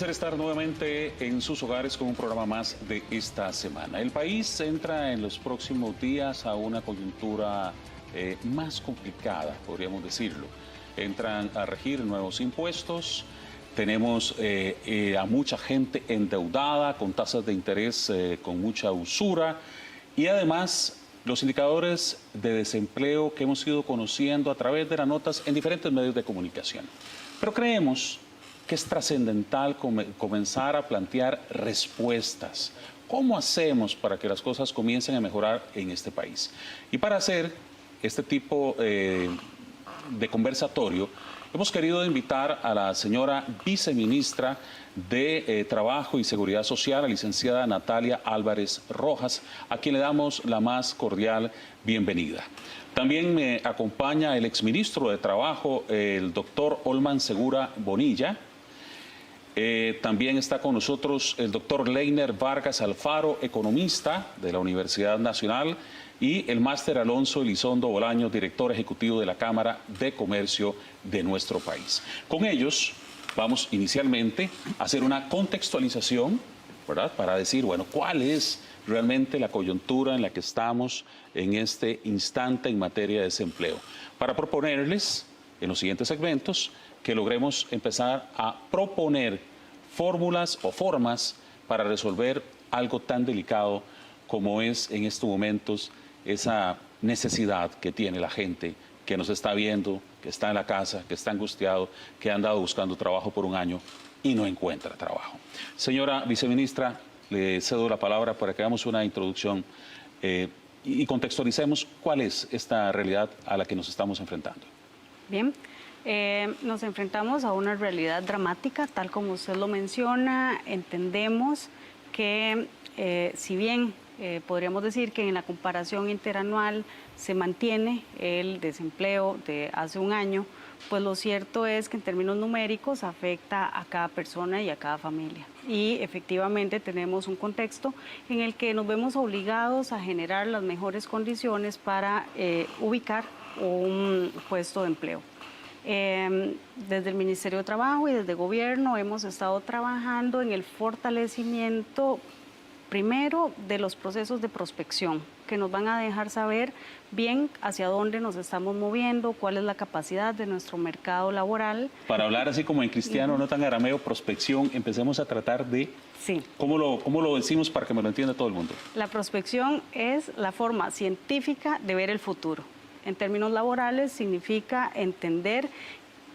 placer estar nuevamente en sus hogares con un programa más de esta semana. El país entra en los próximos días a una coyuntura más complicada, podríamos decirlo. Entran a regir nuevos impuestos, tenemos a mucha gente endeudada con tasas de interés con mucha usura y además los indicadores de desempleo que hemos ido conociendo a través de las notas en diferentes medios de comunicación. Pero creemos que es trascendental comenzar a plantear respuestas. ¿Cómo hacemos para que las cosas comiencen a mejorar en este país? Y para hacer este tipo de conversatorio, hemos querido invitar a la señora viceministra de Trabajo y Seguridad Social, la licenciada Natalia Álvarez Rojas, a quien le damos la más cordial bienvenida. También me acompaña el exministro de Trabajo, el doctor Olman Segura Bonilla. También está con nosotros el doctor Leiner Vargas Alfaro, economista de la Universidad Nacional, y el máster Alonso Elizondo Bolaño, director ejecutivo de la Cámara de Comercio de nuestro país. Con ellos vamos inicialmente a hacer una contextualización, ¿verdad?, para decir, bueno, cuál es realmente la coyuntura en la que estamos en este instante en materia de desempleo, para proponerles en los siguientes segmentos que logremos empezar a proponer fórmulas o formas para resolver algo tan delicado como es en estos momentos esa necesidad que tiene la gente que nos está viendo, que está en la casa, que está angustiado, que ha andado buscando trabajo por un año y no encuentra trabajo. Señora viceministra, le cedo la palabra para que hagamos una introducción y contextualicemos cuál es esta realidad a la que nos estamos enfrentando. Bien. Nos enfrentamos a una realidad dramática, tal como usted lo menciona. Entendemos que si bien podríamos decir que en la comparación interanual se mantiene el desempleo de hace un año, pues lo cierto es que en términos numéricos afecta a cada persona y a cada familia. Y efectivamente tenemos un contexto en el que nos vemos obligados a generar las mejores condiciones para ubicar un puesto de empleo. Desde el Ministerio de Trabajo y desde el Gobierno hemos estado trabajando en el fortalecimiento, primero, de los procesos de prospección, que nos van a dejar saber bien hacia dónde nos estamos moviendo, cuál es la capacidad de nuestro mercado laboral. Para hablar así como en cristiano, no tan arameo, prospección, empecemos a tratar de... Sí. ¿Cómo lo decimos para que me lo entienda todo el mundo? La prospección es la forma científica de ver el futuro. En términos laborales significa entender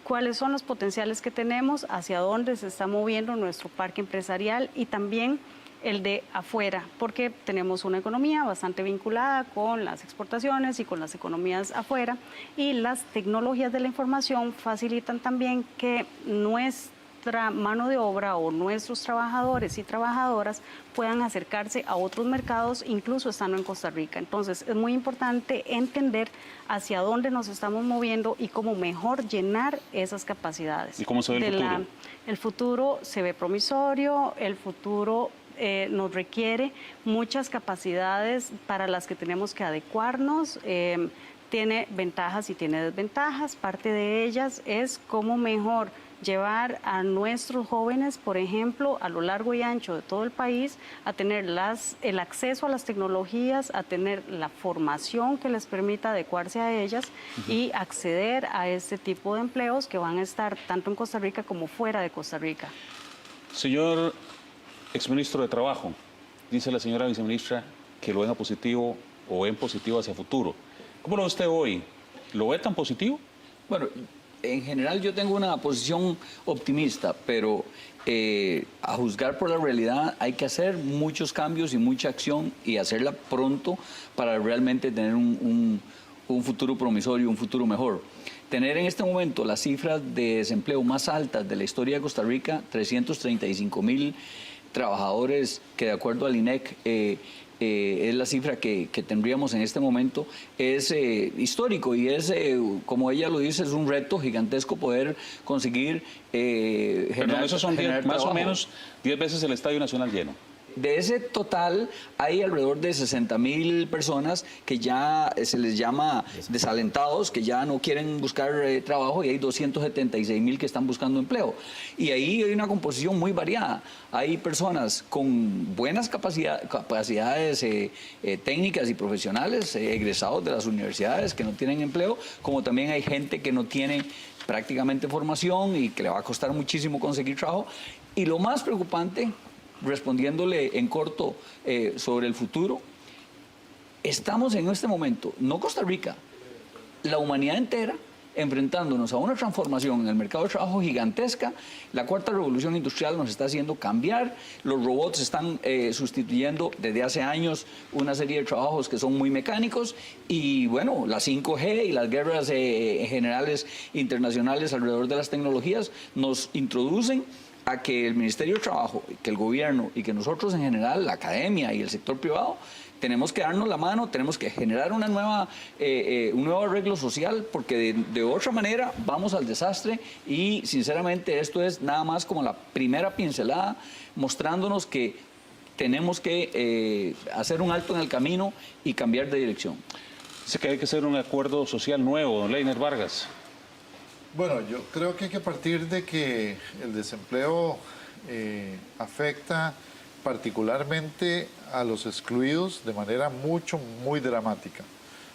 cuáles son los potenciales que tenemos, hacia dónde se está moviendo nuestro parque empresarial y también el de afuera, porque tenemos una economía bastante vinculada con las exportaciones y con las economías afuera, y las tecnologías de la información facilitan también que nuestra mano de obra o nuestros trabajadores y trabajadoras puedan acercarse a otros mercados, incluso estando en Costa Rica. Entonces es muy importante entender hacia dónde nos estamos moviendo y cómo mejor llenar esas capacidades. ¿Y cómo se ve el futuro? El futuro se ve promisorio, el futuro nos requiere muchas capacidades para las que tenemos que adecuarnos. Tiene ventajas y tiene desventajas. Parte de ellas es cómo mejor llevar a nuestros jóvenes, por ejemplo, a lo largo y ancho de todo el país, a tener el acceso a las tecnologías, a tener la formación que les permita adecuarse a ellas y acceder a este tipo de empleos que van a estar tanto en Costa Rica como fuera de Costa Rica. Señor exministro de Trabajo, dice la señora viceministra que lo ven a positivo o ven positivo hacia futuro. ¿Cómo lo ve usted hoy? ¿Lo ve tan positivo? Bueno, en general yo tengo una posición optimista, pero a juzgar por la realidad hay que hacer muchos cambios y mucha acción y hacerla pronto para realmente tener un futuro promisorio, un futuro mejor. Tener en este momento las cifras de desempleo más altas de la historia de Costa Rica, 335,000 trabajadores que de acuerdo al INEC es la cifra que tendríamos en este momento, es histórico y es, como ella lo dice, es un reto gigantesco poder conseguir Perdón, esos son más o menos 10 veces el Estadio Nacional lleno. de ese total hay alrededor de 60.000 personas que ya se les llama desalentados, que ya no quieren buscar trabajo, y hay 276.000 que están buscando empleo. Y ahí hay una composición muy variada. Hay personas con buenas capacidades técnicas y profesionales, egresados de las universidades que no tienen empleo, como también hay gente que no tiene prácticamente formación y que le va a costar muchísimo conseguir trabajo. Y lo más preocupante, respondiéndole en corto sobre el futuro, estamos en este momento, no Costa Rica, la humanidad entera, enfrentándonos a una transformación en el mercado de trabajo gigantesca. La cuarta revolución industrial nos está haciendo cambiar. Los robots están sustituyendo desde hace años una serie de trabajos que son muy mecánicos. Y bueno, la 5G y las guerras generales internacionales alrededor de las tecnologías nos introducen a que el Ministerio de Trabajo, que el gobierno y que nosotros en general, la academia y el sector privado, tenemos que darnos la mano, tenemos que generar un nuevo arreglo social, porque de otra manera vamos al desastre. Y sinceramente esto es nada más como la primera pincelada, mostrándonos que tenemos que hacer un alto en el camino y cambiar de dirección. Dice que hay que hacer un acuerdo social nuevo, don Leiner Vargas. Bueno, yo creo que hay que partir de que el desempleo afecta particularmente a los excluidos de manera muy dramática.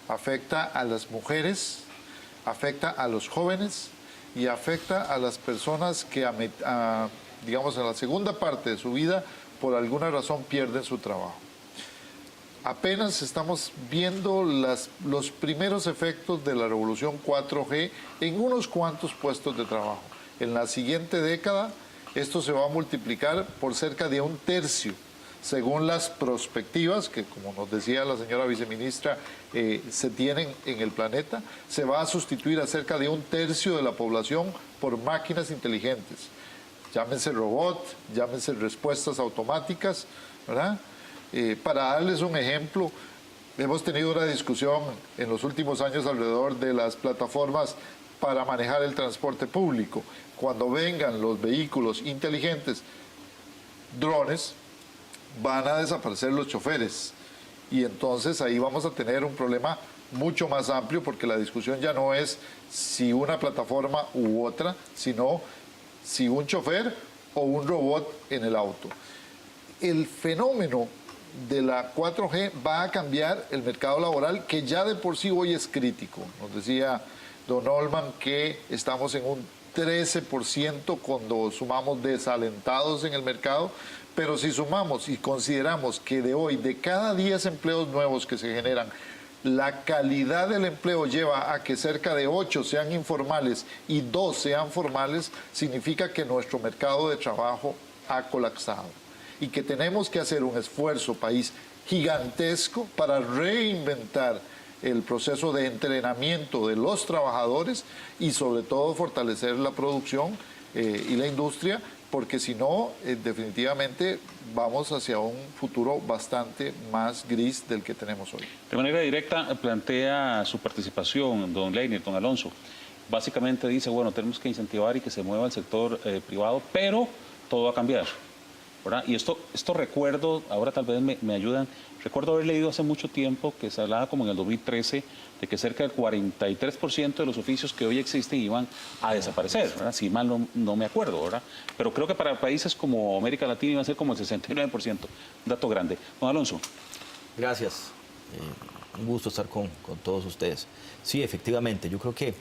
Afecta a las mujeres, afecta a los jóvenes y afecta a las personas que, digamos, en la segunda parte de su vida, por alguna razón pierden su trabajo. Apenas estamos viendo los primeros efectos de la revolución 4G en unos cuantos puestos de trabajo. En la siguiente década, esto se va a multiplicar por cerca de 1/3, según las perspectivas que, como nos decía la señora viceministra, se tienen en el planeta. Se va a sustituir a cerca de 1/3 de la población por máquinas inteligentes. Llámense robot, llámense respuestas automáticas, ¿verdad? Para darles un ejemplo, hemos tenido una discusión en los últimos años alrededor de las plataformas para manejar el transporte público. Cuando vengan los vehículos inteligentes, drones, van a desaparecer los choferes. Y entonces ahí vamos a tener un problema mucho más amplio, porque la discusión ya no es si una plataforma u otra, sino si un chofer o un robot en el auto. El fenómeno de la 4G va a cambiar el mercado laboral, que ya de por sí hoy es crítico. Nos decía don Olman que estamos en un 13% cuando sumamos desalentados en el mercado, pero si sumamos y consideramos que de cada 10 empleos nuevos que se generan, la calidad del empleo lleva a que cerca de 8 sean informales y 2 sean formales, significa que nuestro mercado de trabajo ha colapsado y que tenemos que hacer un esfuerzo país gigantesco para reinventar el proceso de entrenamiento de los trabajadores y sobre todo fortalecer la producción y la industria, porque si no, definitivamente vamos hacia un futuro bastante más gris del que tenemos hoy. De manera directa plantea su participación, don Leiner, don Alonso. Básicamente dice, bueno, tenemos que incentivar y que se mueva el sector privado, pero todo va a cambiar, ¿verdad? Y esto recuerdo, ahora tal vez me ayudan, recuerdo haber leído hace mucho tiempo que se hablaba como en el 2013 de que cerca del 43% de los oficios que hoy existen iban a desaparecer, ¿verdad? Si mal no me acuerdo, ¿verdad? Pero creo que para países como América Latina iba a ser como el 69%, un dato grande. Don Alonso. Gracias, un gusto estar con todos ustedes. Sí, efectivamente, yo creo que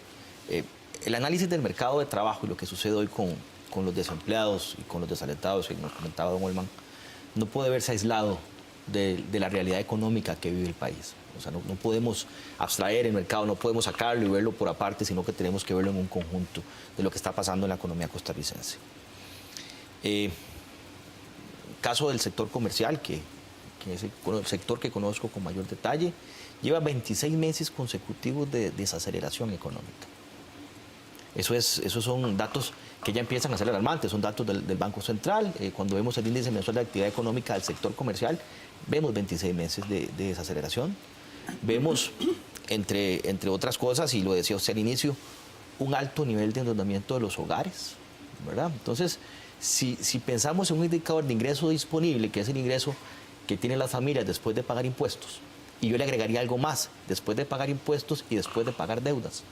el análisis del mercado de trabajo y lo que sucede hoy con los desempleados y con los desalentados, que nos comentaba don Olman, no puede verse aislado de la realidad económica que vive el país. O sea, no podemos abstraer el mercado, no podemos sacarlo y verlo por aparte, sino que tenemos que verlo en un conjunto de lo que está pasando en la economía costarricense. Caso del sector comercial, que es el sector que conozco con mayor detalle, lleva 26 meses consecutivos de desaceleración económica. Esos son datos que ya empiezan a ser alarmantes, son datos del Banco Central. Cuando vemos el índice mensual de actividad económica del sector comercial, vemos 26 meses de desaceleración. Vemos, entre otras cosas, y lo decía usted al inicio, un alto nivel de endeudamiento de los hogares, ¿verdad? Entonces, Si pensamos en un indicador de ingreso disponible, que es el ingreso que tienen las familias después de pagar impuestos, y yo le agregaría algo más, después de pagar impuestos y después de pagar deudas,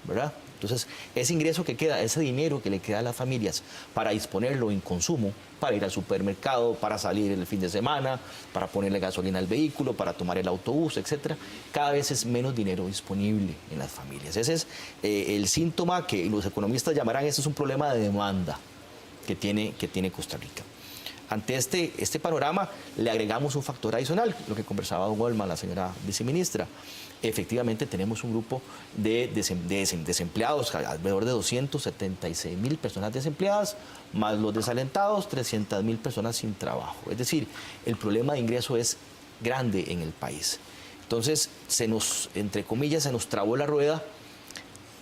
¿verdad? Entonces, ese ingreso que queda, ese dinero que le queda a las familias para disponerlo en consumo, para ir al supermercado, para salir el fin de semana, para ponerle gasolina al vehículo, para tomar el autobús, etcétera, cada vez es menos dinero disponible en las familias. Ese es el síntoma que los economistas llamarán, ese es un problema de demanda que tiene Costa Rica. Ante este panorama le agregamos un factor adicional, lo que conversaba don Olman, la señora viceministra. Efectivamente tenemos un grupo de desempleados, alrededor de 276.000 personas desempleadas, más los desalentados, 300.000 personas sin trabajo. Es decir, el problema de ingreso es grande en el país. Entonces, entre comillas, se nos trabó la rueda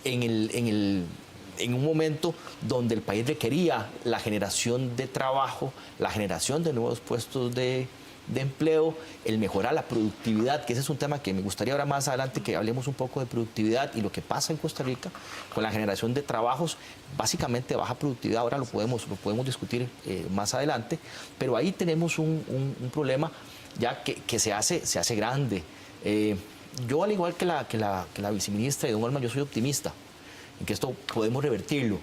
en un momento donde el país requería la generación de trabajo, la generación de nuevos puestos de empleo, el mejorar la productividad, que ese es un tema que me gustaría ahora más adelante que hablemos un poco de productividad y lo que pasa en Costa Rica con la generación de trabajos, básicamente baja productividad, ahora lo podemos discutir más adelante, pero ahí tenemos un problema ya que se hace grande. Yo, al igual que la viceministra y don Olman, yo soy optimista en que esto podemos revertirlo,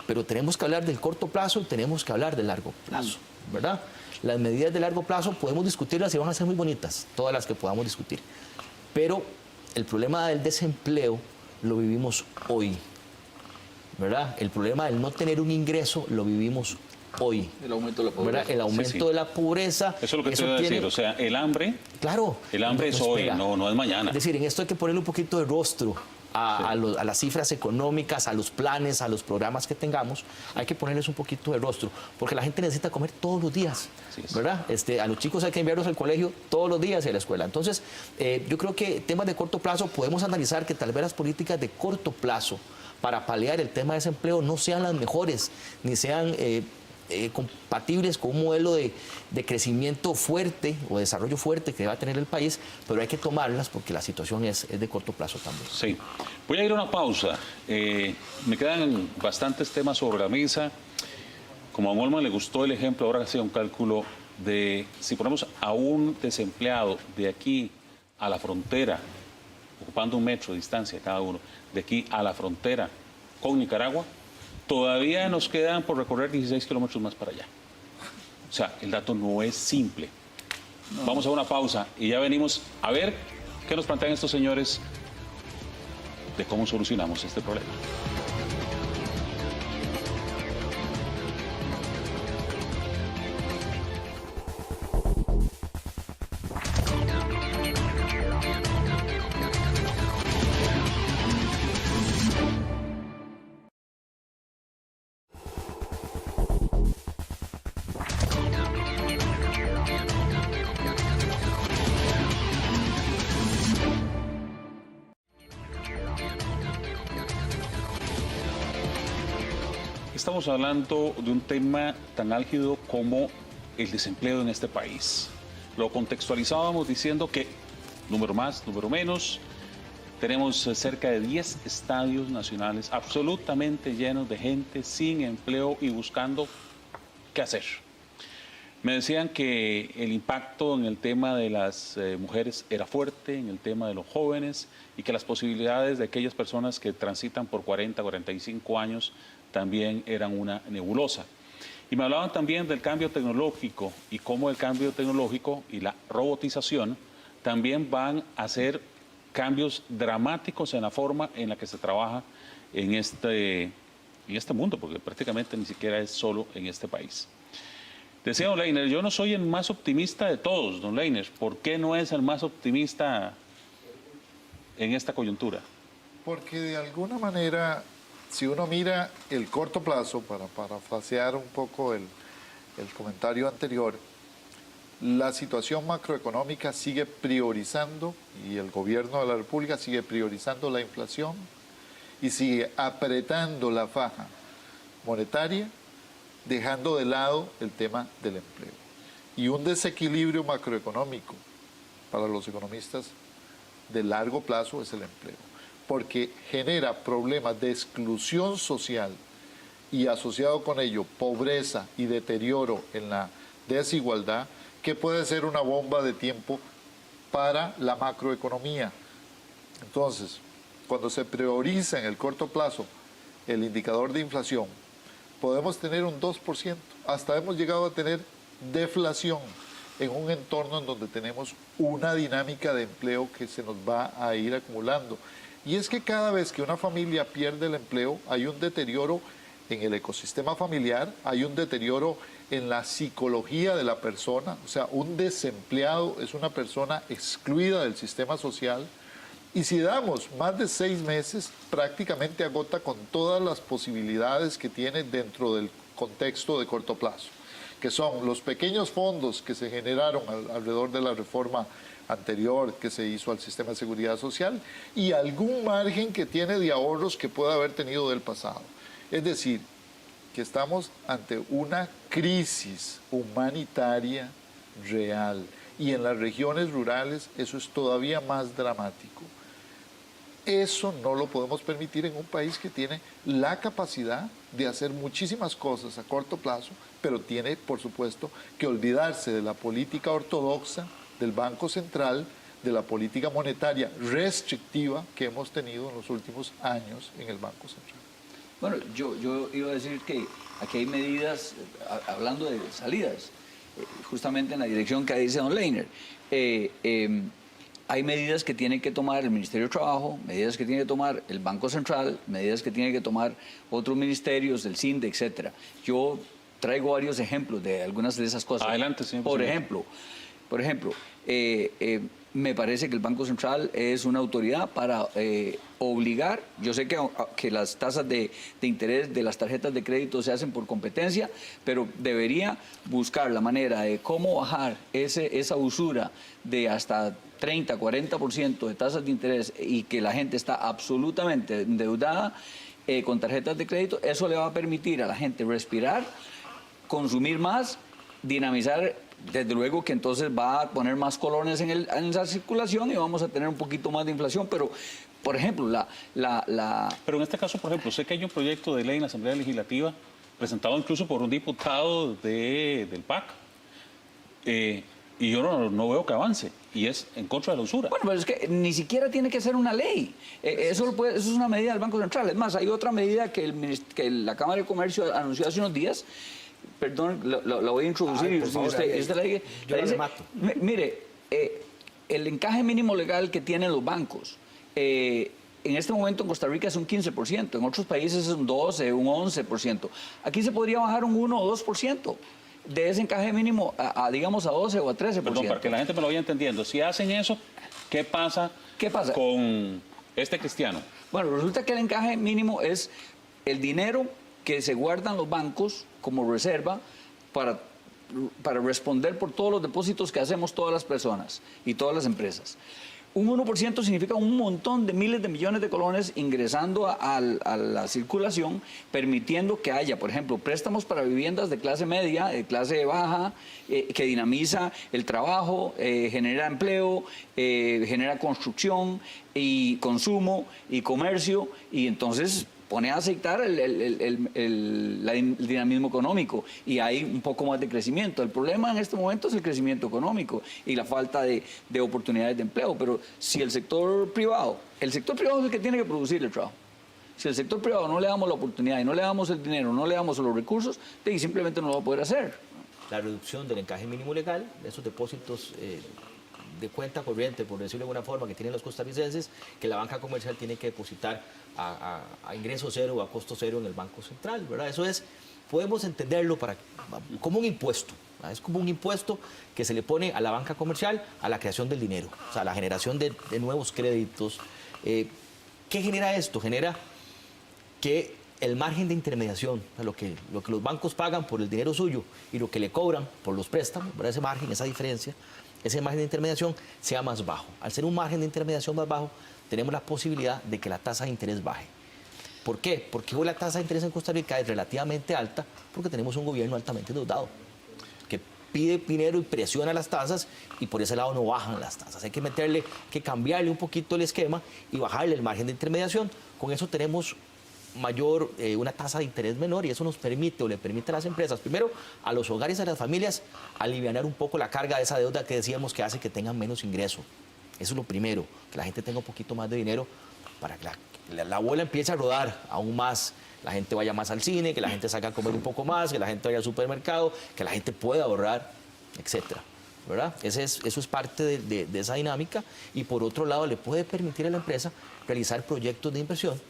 pero tenemos que hablar del corto plazo y tenemos que hablar del largo plazo, ¿verdad? Las medidas de largo plazo podemos discutirlas y van a ser muy bonitas, todas las que podamos discutir, pero el problema del desempleo lo vivimos hoy, ¿verdad? El problema del no tener un ingreso lo vivimos hoy. El aumento de la pobreza. ¿Verdad? El aumento de la pobreza. Eso es lo que te iba a decir, o sea, el hambre. Claro. El hambre es hoy, no es mañana. Es decir, en esto hay que ponerle un poquito de rostro a las cifras económicas, a los planes, a los programas que tengamos, hay que ponerles un poquito de rostro, porque la gente necesita comer todos los días, ¿verdad? A los chicos hay que enviarlos al colegio todos los días y a la escuela. Entonces, yo creo que temas de corto plazo podemos analizar que tal vez las políticas de corto plazo para paliar el tema de desempleo no sean las mejores, ni sean compatibles con un modelo de crecimiento fuerte o desarrollo fuerte que va a tener el país, pero hay que tomarlas porque la situación es de corto plazo también. Sí. Voy a ir a una pausa. Me quedan bastantes temas sobre la mesa. Como a don Olman le gustó el ejemplo, ahora hacía un cálculo de si ponemos a un desempleado de aquí a la frontera, ocupando 1 metro de distancia cada uno, de aquí a la frontera con Nicaragua, todavía nos quedan por recorrer 16 kilómetros más para allá. O sea, el dato no es simple. No. Vamos a una pausa y ya venimos a ver qué nos plantean estos señores de cómo solucionamos este problema. Estamos hablando de un tema tan álgido como el desempleo en este país. Lo contextualizábamos diciendo que, número más, número menos, tenemos cerca de 10 estadios nacionales absolutamente llenos de gente sin empleo y buscando qué hacer. Me decían que el impacto en el tema de las mujeres era fuerte, en el tema de los jóvenes, y que las posibilidades de aquellas personas que transitan por 40, 45 años también eran una nebulosa. Y me hablaban también del cambio tecnológico y cómo el cambio tecnológico y la robotización también van a hacer cambios dramáticos en la forma en la que se trabaja en este mundo, porque prácticamente ni siquiera es solo en este país. Decía don Leiner, yo no soy el más optimista de todos, don Leiner. ¿Por qué no es el más optimista en esta coyuntura? Porque de alguna manera, si uno mira el corto plazo, para parafrasear un poco el comentario anterior, la situación macroeconómica sigue priorizando, y el gobierno de la República sigue priorizando la inflación y sigue apretando la faja monetaria, dejando de lado el tema del empleo. Y un desequilibrio macroeconómico para los economistas de largo plazo es el empleo, porque genera problemas de exclusión social y asociado con ello pobreza y deterioro en la desigualdad, que puede ser una bomba de tiempo para la macroeconomía. Entonces, cuando se prioriza en el corto plazo el indicador de inflación, podemos tener un 2%, hasta hemos llegado a tener deflación en un entorno en donde tenemos una dinámica de empleo que se nos va a ir acumulando. Y es que cada vez que una familia pierde el empleo, hay un deterioro en el ecosistema familiar, hay un deterioro en la psicología de la persona, o sea, un desempleado es una persona excluida del sistema social, y si damos más de 6 meses, prácticamente agota con todas las posibilidades que tiene dentro del contexto de corto plazo, que son los pequeños fondos que se generaron alrededor de la reforma anterior que se hizo al sistema de seguridad social y algún margen que tiene de ahorros que puede haber tenido del pasado. Es decir, que estamos ante una crisis humanitaria real y en las regiones rurales eso es todavía más dramático. Eso no lo podemos permitir en un país que tiene la capacidad de hacer muchísimas cosas a corto plazo, pero tiene, por supuesto, que olvidarse de la política ortodoxa del Banco Central, de la política monetaria restrictiva que hemos tenido en los últimos años en el Banco Central. Bueno, yo iba a decir que aquí hay medidas, hablando de salidas, justamente en la dirección que dice don Leiner. Hay medidas que tiene que tomar el Ministerio de Trabajo, medidas que tiene que tomar el Banco Central, medidas que tiene que tomar otros ministerios, el CINDE, etcétera. Yo traigo varios ejemplos de algunas de esas cosas. Adelante, señor presidente. Por ejemplo, me parece que el Banco Central es una autoridad para obligar, yo sé que las tasas de interés de las tarjetas de crédito se hacen por competencia, pero debería buscar la manera de cómo bajar esa usura de hasta 30, 40% de tasas de interés y que la gente está absolutamente endeudada con tarjetas de crédito. Eso le va a permitir a la gente respirar, consumir más, dinamizar. Desde luego que entonces va a poner más colones en esa circulación y vamos a tener un poquito más de inflación, pero, por ejemplo, Pero en este caso, por ejemplo, sé que hay un proyecto de ley en la Asamblea Legislativa presentado incluso por un diputado del PAC, y yo no veo que avance, y es en contra de la usura. Bueno, pero es que ni siquiera tiene que ser una ley. Eso es una medida del Banco Central. Es más, hay otra medida que la Cámara de Comercio anunció hace unos días. Perdón, lo voy a introducir. Ay, por favor, yo lo remato. Mire, el encaje mínimo legal que tienen los bancos, en este momento en Costa Rica es un 15%, en otros países es un 12%, un 11%. Aquí se podría bajar un 1 o 2% de ese encaje mínimo digamos, a 12 o a 13%. Perdón, para que la gente me lo vaya entendiendo. Si hacen eso, ¿qué pasa con este cristiano? Bueno, resulta que el encaje mínimo es el dinero que se guardan los bancos como reserva para responder por todos los depósitos que hacemos todas las personas y todas las empresas. Un 1% significa un montón de miles de millones de colones ingresando a la circulación, permitiendo que haya, por ejemplo, préstamos para viviendas de clase media, de clase baja, que dinamiza el trabajo, genera empleo, genera construcción y consumo y comercio, y entonces pone a aceitar el dinamismo económico y hay un poco más de crecimiento. El problema en este momento es el crecimiento económico y la falta de oportunidades de empleo. Pero si el sector privado es el que tiene que producir el trabajo. Si el sector privado no le damos la oportunidad y no le damos el dinero, no le damos los recursos, simplemente no lo va a poder hacer. La reducción del encaje mínimo legal, de esos depósitos de cuenta corriente, por decirlo de alguna forma, que tienen los costarricenses, que la banca comercial tiene que depositar a ingreso cero o a costo cero en el Banco Central, ¿verdad? Eso es, podemos entenderlo como un impuesto, ¿verdad? Es como un impuesto que se le pone a la banca comercial a la creación del dinero, o sea, la generación de nuevos créditos. ¿Qué genera esto? Genera que el margen de intermediación, lo que los bancos pagan por el dinero suyo y lo que le cobran por los préstamos, ¿verdad? Ese margen, esa diferencia, ese margen de intermediación sea más bajo. Al ser un margen de intermediación más bajo, tenemos la posibilidad de que la tasa de interés baje. ¿Por qué? Porque hoy la tasa de interés en Costa Rica es relativamente alta porque tenemos un gobierno altamente endeudado que pide dinero y presiona las tasas y por ese lado no bajan las tasas. Hay que cambiarle un poquito el esquema y bajarle el margen de intermediación. Con eso tenemos mayor, una tasa de interés menor, y eso nos permite o le permite a las empresas, primero a los hogares y a las familias, alivianar un poco la carga de esa deuda que decíamos que hace que tengan menos ingreso. Eso es lo primero, que la gente tenga un poquito más de dinero para que la bola empiece a rodar aún más. La gente vaya más al cine, que la gente salga a comer un poco más, que la gente vaya al supermercado, que la gente pueda ahorrar, etcétera, ¿verdad? Eso es parte de esa dinámica, y por otro lado le puede permitir a la empresa realizar proyectos de inversión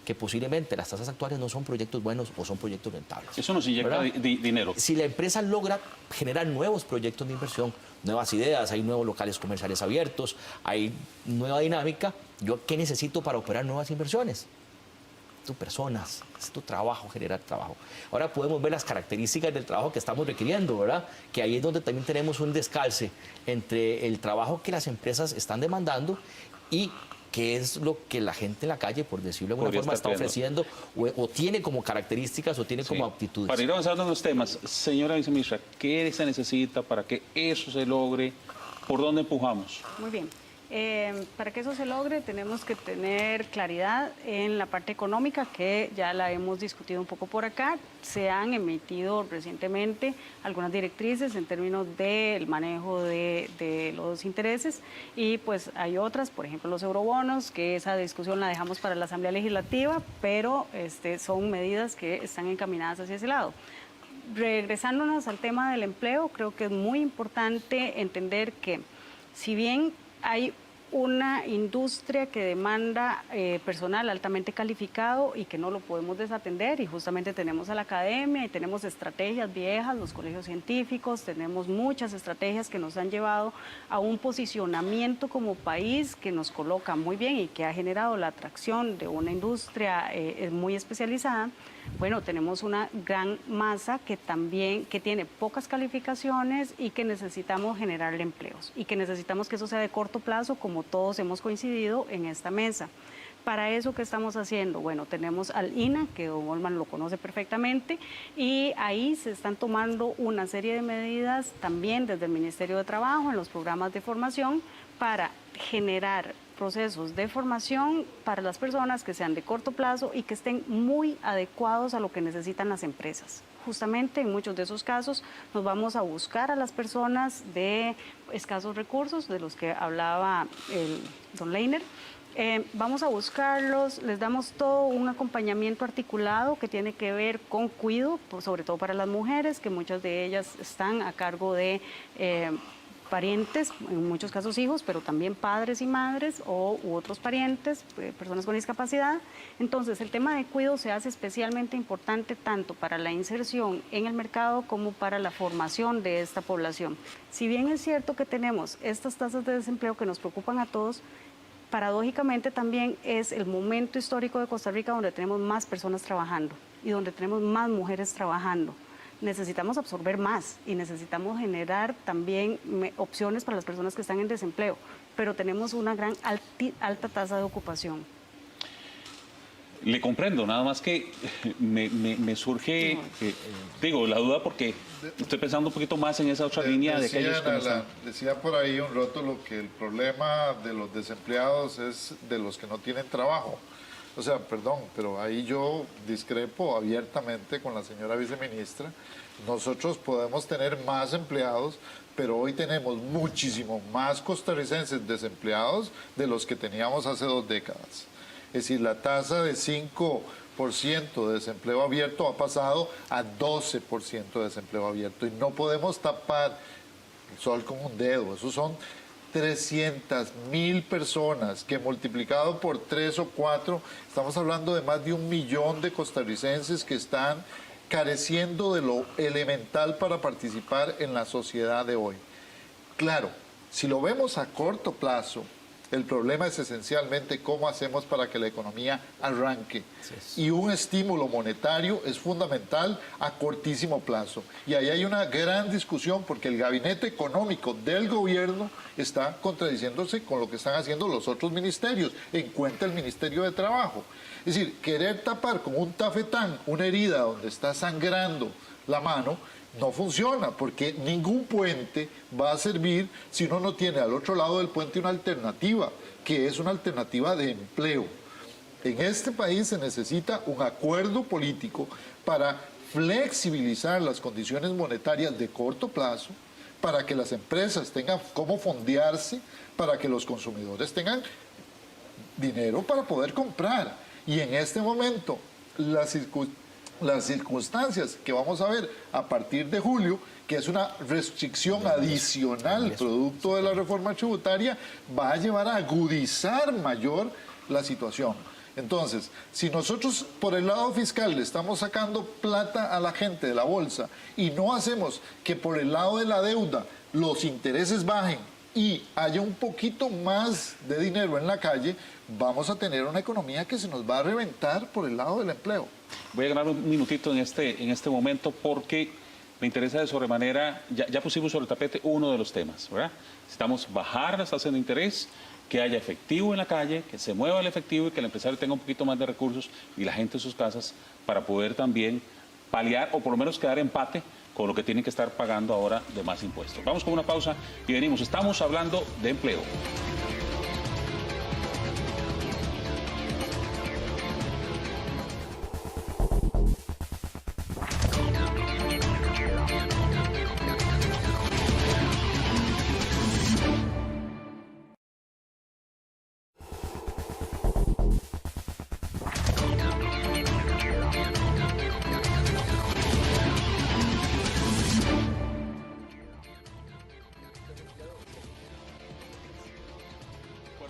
que posiblemente las tasas actuales no son proyectos buenos o son proyectos rentables. Eso nos inyecta dinero. Si la empresa logra generar nuevos proyectos de inversión, nuevas ideas, hay nuevos locales comerciales abiertos, hay nueva dinámica, ¿yo qué necesito para operar nuevas inversiones? Necesito personas, necesito trabajo, generar trabajo. Ahora podemos ver las características del trabajo que estamos requiriendo, ¿verdad? Que ahí es donde también tenemos un descalce entre el trabajo que las empresas están demandando y qué es lo que la gente en la calle, por decirlo de alguna forma, está ofreciendo o tiene como características o tiene como aptitudes. Para ir avanzando en los temas, señora viceministra, ¿qué se necesita para que eso se logre? ¿Por dónde empujamos? Muy bien. Para que eso se logre tenemos que tener claridad en la parte económica, que ya la hemos discutido un poco por acá. Se han emitido recientemente algunas directrices en términos del manejo de los intereses, y pues hay otras, por ejemplo los eurobonos, que esa discusión la dejamos para la Asamblea Legislativa, pero son medidas que están encaminadas hacia ese lado. Regresándonos al tema del empleo, creo que es muy importante entender que si bien hay una industria que demanda personal altamente calificado y que no lo podemos desatender, y justamente tenemos a la academia y tenemos estrategias viejas, los colegios científicos, tenemos muchas estrategias que nos han llevado a un posicionamiento como país que nos coloca muy bien y que ha generado la atracción de una industria muy especializada. Bueno, tenemos una gran masa que tiene pocas calificaciones y que necesitamos generar empleos, y que necesitamos que eso sea de corto plazo, como todos hemos coincidido en esta mesa. Para eso, ¿qué estamos haciendo? Bueno, tenemos al INA, que don Olman lo conoce perfectamente, y ahí se están tomando una serie de medidas también desde el Ministerio de Trabajo en los programas de formación para generar procesos de formación para las personas que sean de corto plazo y que estén muy adecuados a lo que necesitan las empresas. Justamente en muchos de esos casos nos vamos a buscar a las personas de escasos recursos, de los que hablaba el don Leiner. Vamos a buscarlos, les damos todo un acompañamiento articulado que tiene que ver con cuidado, sobre todo para las mujeres, que muchas de ellas están a cargo de parientes, en muchos casos hijos, pero también padres y madres u otros parientes, personas con discapacidad. Entonces, el tema de cuidado se hace especialmente importante tanto para la inserción en el mercado como para la formación de esta población. Si bien es cierto que tenemos estas tasas de desempleo que nos preocupan a todos, paradójicamente también es el momento histórico de Costa Rica donde tenemos más personas trabajando y donde tenemos más mujeres trabajando. Necesitamos absorber más y necesitamos generar también opciones para las personas que están en desempleo, pero tenemos una gran alta tasa de ocupación. Le comprendo, nada más que me surge, la duda, porque estoy pensando un poquito más en esa otra línea de aquellos que decía por ahí un rótulo que el problema de los desempleados es de los que no tienen trabajo. O sea, perdón, pero ahí yo discrepo abiertamente con la señora viceministra. Nosotros podemos tener más empleados, pero hoy tenemos muchísimo más costarricenses desempleados de los que teníamos hace 2 décadas. Es decir, la tasa de 5% de desempleo abierto ha pasado a 12% de desempleo abierto, y no podemos tapar el sol con un dedo. Esos son 300.000 personas que, multiplicado por 3 o 4, estamos hablando de más de 1 millón de costarricenses que están careciendo de lo elemental para participar en la sociedad de hoy. Claro, si lo vemos a corto plazo, el problema es esencialmente cómo hacemos para que la economía arranque. Y un estímulo monetario es fundamental a cortísimo plazo. Y ahí hay una gran discusión, porque el gabinete económico del gobierno está contradiciéndose con lo que están haciendo los otros ministerios, en cuenta el Ministerio de Trabajo. Es decir, querer tapar con un tafetán una herida donde está sangrando la mano no funciona, porque ningún puente va a servir si uno no tiene al otro lado del puente una alternativa, que es una alternativa de empleo. En este país se necesita un acuerdo político para flexibilizar las condiciones monetarias de corto plazo, para que las empresas tengan cómo fondearse, para que los consumidores tengan dinero para poder comprar. Y en este momento, las circunstancias que vamos a ver a partir de julio, que es una restricción adicional producto de la reforma tributaria, va a llevar a agudizar mayor la situación. Entonces, si nosotros por el lado fiscal le estamos sacando plata a la gente de la bolsa y no hacemos que por el lado de la deuda los intereses bajen y haya un poquito más de dinero en la calle, vamos a tener una economía que se nos va a reventar por el lado del empleo. Voy a ganar un minutito en este momento porque me interesa de sobremanera, ya pusimos sobre el tapete uno de los temas, ¿verdad? Necesitamos bajar las tasas de interés, que haya efectivo en la calle, que se mueva el efectivo y que el empresario tenga un poquito más de recursos y la gente en sus casas para poder también paliar o por lo menos quedar empate con lo que tienen que estar pagando ahora de más impuestos. Vamos con una pausa y venimos. Estamos hablando de empleo.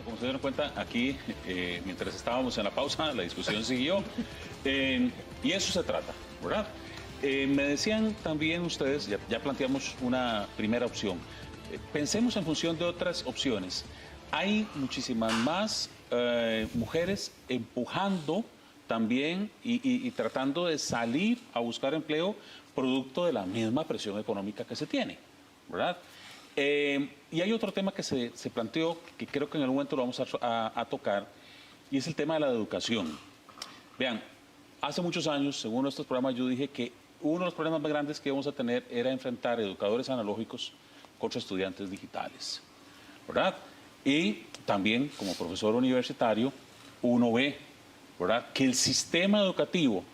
Como se dieron cuenta, aquí, mientras estábamos en la pausa, la discusión siguió. Y eso se trata, ¿verdad? Me decían también ustedes, ya planteamos una primera opción. Pensemos en función de otras opciones. Hay muchísimas más mujeres empujando también y tratando de salir a buscar empleo producto de la misma presión económica que se tiene, ¿verdad? Y hay otro tema que se planteó, que creo que en algún momento lo vamos a tocar, y es el tema de la educación. Vean, hace muchos años, según nuestros programas, yo dije que uno de los problemas más grandes que íbamos a tener era enfrentar educadores analógicos contra estudiantes digitales, ¿verdad? Y también, como profesor universitario, uno ve, ¿verdad?, que el sistema educativo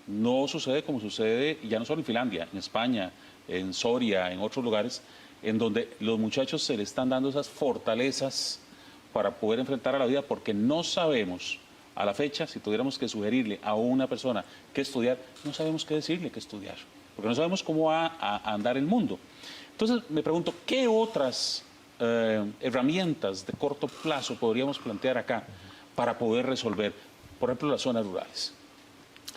no sucede como sucede, ya no solo en Finlandia, en España, en Soria, en otros lugares, en donde los muchachos se les están dando esas fortalezas para poder enfrentar a la vida, porque no sabemos, a la fecha, si tuviéramos que sugerirle a una persona qué estudiar, no sabemos qué decirle qué estudiar, porque no sabemos cómo va a andar el mundo. Entonces, me pregunto, ¿qué otras herramientas de corto plazo podríamos plantear acá para poder resolver, por ejemplo, las zonas rurales?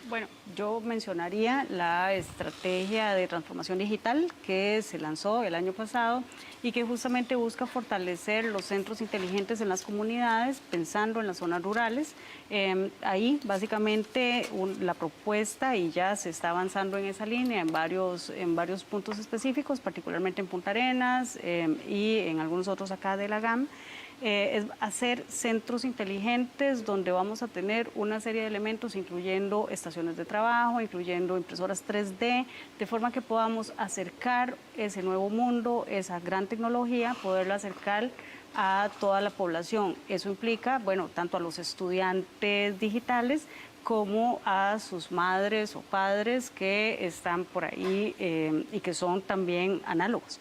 Bueno, yo mencionaría la estrategia de transformación digital que se lanzó el año pasado y que justamente busca fortalecer los centros inteligentes en las comunidades, pensando en las zonas rurales. Ahí, básicamente, la propuesta, y ya se está avanzando en esa línea en varios puntos específicos, particularmente en Punta Arenas y en algunos otros acá de la GAM, es hacer centros inteligentes donde vamos a tener una serie de elementos, incluyendo estaciones de trabajo, incluyendo impresoras 3D, de forma que podamos acercar ese nuevo mundo, esa gran tecnología, poderla acercar a toda la población. Eso implica, bueno, tanto a los estudiantes digitales como a sus madres o padres que están por ahí y que son también análogos.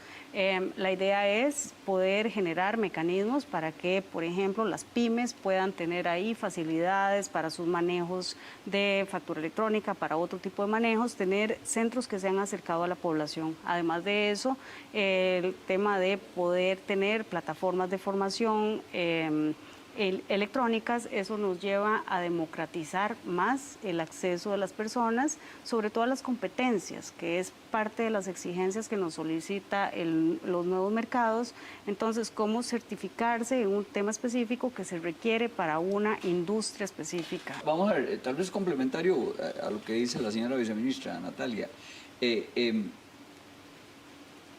La idea es poder generar mecanismos para que, por ejemplo, las pymes puedan tener ahí facilidades para sus manejos de factura electrónica, para otro tipo de manejos, tener centros que se han acercado a la población. Además de eso, el tema de poder tener plataformas de formación electrónicas, eso nos lleva a democratizar más el acceso de las personas, sobre todo a las competencias, que es parte de las exigencias que nos solicita los nuevos mercados. Entonces, cómo certificarse en un tema específico que se requiere para una industria específica. Vamos a ver, tal vez complementario a lo que dice la señora viceministra Natalia.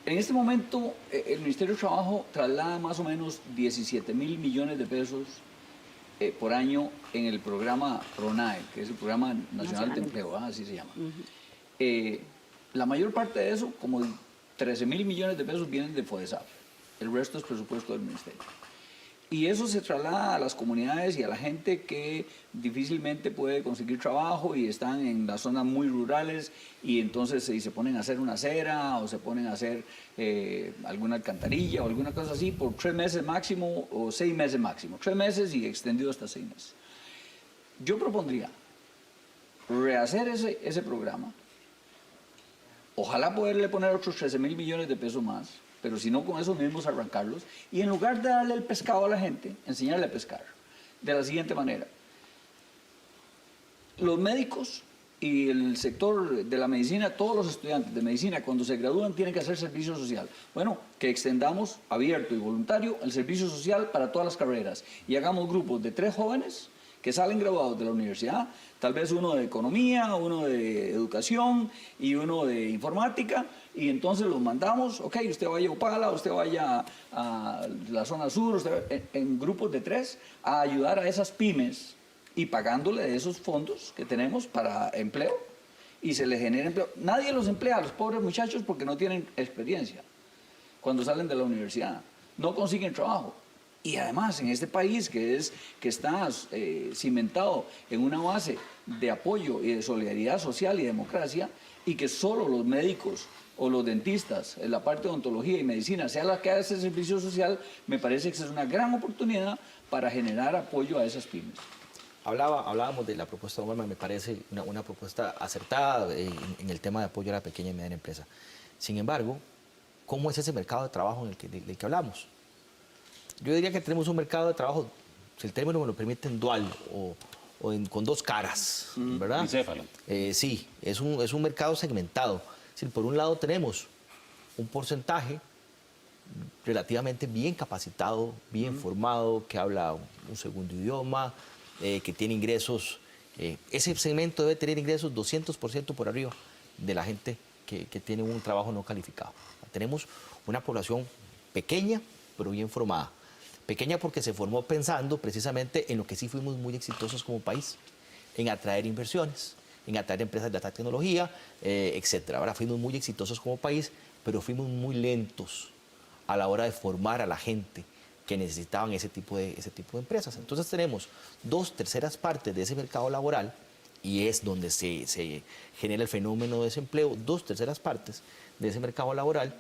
En este momento, el Ministerio de Trabajo traslada más o menos 17 mil millones de pesos por año en el programa PRONAE, que es el Programa Nacional de Empleo, así se llama. La mayor parte de eso, como 13 mil millones de pesos, vienen de FODESAF. El resto es presupuesto del Ministerio. Y eso se traslada a las comunidades y a la gente que difícilmente puede conseguir trabajo y están en las zonas muy rurales y entonces se ponen a hacer una acera o se ponen a hacer alguna alcantarilla o alguna cosa así por 3 meses máximo o 6 meses máximo. 3 meses y extendido hasta 6 meses. Yo propondría rehacer ese programa, ojalá poderle poner otros 13.000 millones de pesos más, pero si no, con esos mismos arrancarlos, y en lugar de darle el pescado a la gente, enseñarle a pescar. De la siguiente manera, los médicos y el sector de la medicina, todos los estudiantes de medicina, cuando se gradúan, tienen que hacer servicio social. Bueno, que extendamos abierto y voluntario el servicio social para todas las carreras, y hagamos grupos de 3 jóvenes que salen graduados de la universidad, tal vez uno de economía, uno de educación y uno de informática, y entonces los mandamos, ok, usted vaya a Upala, usted vaya a la zona sur, usted, en grupos de 3, a ayudar a esas pymes y pagándole de esos fondos que tenemos para empleo, y se les genera empleo. Nadie los emplea a los pobres muchachos porque no tienen experiencia cuando salen de la universidad, no consiguen trabajo. Y además, en este país que está cimentado en una base de apoyo y de solidaridad social y democracia, y que solo los médicos o los dentistas, en la parte de odontología y medicina, sea la que haga ese servicio social, me parece que es una gran oportunidad para generar apoyo a esas pymes. Hablábamos de la propuesta de Walmart, me parece una propuesta acertada en el tema de apoyo a la pequeña y mediana empresa. Sin embargo, ¿cómo es ese mercado de trabajo del que hablamos? Yo diría que tenemos un mercado de trabajo, si el término me lo permite, dual o con 2 caras, ¿verdad? Bicéfalo. Sí, es un mercado segmentado. Es decir, por un lado tenemos un porcentaje relativamente bien capacitado, bien formado, que habla un segundo idioma, que tiene ingresos. Ese segmento debe tener ingresos 200% por arriba de la gente que tiene un trabajo no calificado. Tenemos una población pequeña, pero bien formada. Pequeña porque se formó pensando precisamente en lo que sí fuimos muy exitosos como país, en atraer inversiones, en atraer empresas de alta tecnología, etc. Ahora fuimos muy exitosos como país, pero fuimos muy lentos a la hora de formar a la gente que necesitaban ese tipo de empresas. Entonces tenemos 2/3 partes de ese mercado laboral, y es donde se genera el fenómeno de desempleo, 2/3 partes de ese mercado laboral